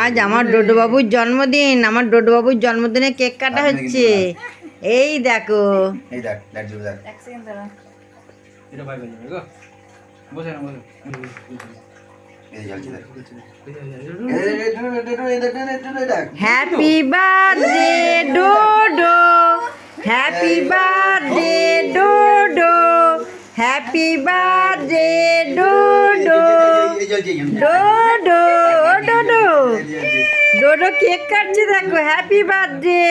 আজ আমার ডোডো বাবুর জন্মদিন। আমার ডোডো বাবুর জন্মদিনে কেক কাটা হচ্ছে। এই দেখো, এই দেখ দেখ দেখ এক সেকেন্ড দাঁড়া। এটা ভাই ভাই গো বসে না বসে এই জ্বলছে দেখ happy birthday Dodo, happy birthday Dodo, happy birthday Dodo. Dodo ও ডোডো, ডোডো কেক কাটছে দেখো। Happy birthday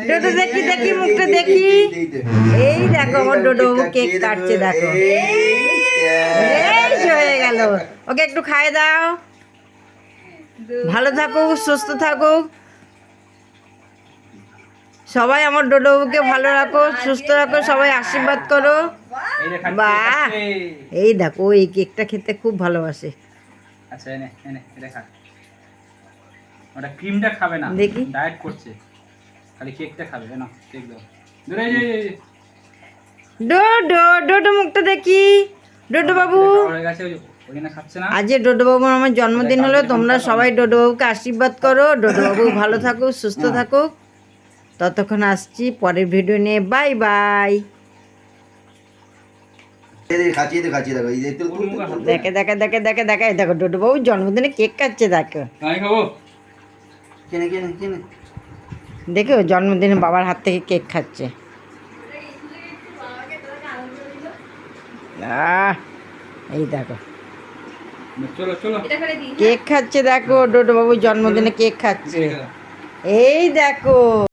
Dodo. দেখি দেখি মুখটা দেখি। এই দেখো আমার ডোডো বাবু কেক কাটছে দেখো। এই যে হয়ে গেল। ওকে একটু খাইয়ে দাও। ভালো থাকুক, সুস্থ থাকুক সবাই। আমার ডোডো বাবুকে ভালো রাখো, সুস্থ রাখো, সবাই আশীর্বাদ করো। বাহ, এই দেখো এই কেকটা খেতে খুব ভালোবাসে। আচ্ছা এনে এনে এটা খা। ওটা ক্রিমটা খাবে না, দেখি। ডায়েট করছে, খালি কেকটা খাবে। না কেক দাও দূরে এই ডোডো, ডোডো মুখটা দেখি। ডোডো বাবু হয়ে গেছে, ওইখানে খাচ্ছে না। আজ ডোডো বাবুর আমার জন্মদিন হলো। তোমরা সবাই ডোডো বাবুকে আশীর্বাদ করো। ডোডো বাবু ভালো থাকুক, সুস্থ থাকুক। ততক্ষণ আসছি পরের ভিডিও নিয়ে। Bye bye. দেখে দেখে দেখে দেখে দেখে দেখো ডোডো বাবু জন্মদিনে কেক কাটছে দেখো। আমি খাবো। দেখো জন্মদিনে বাবার হাত থেকে কেক খাচ্ছে। এই দেখো চলো চলো কেক খাচ্ছে দেখো। ডোডো বাবু জন্মদিনে কেক খাচ্ছে। এই দেখো।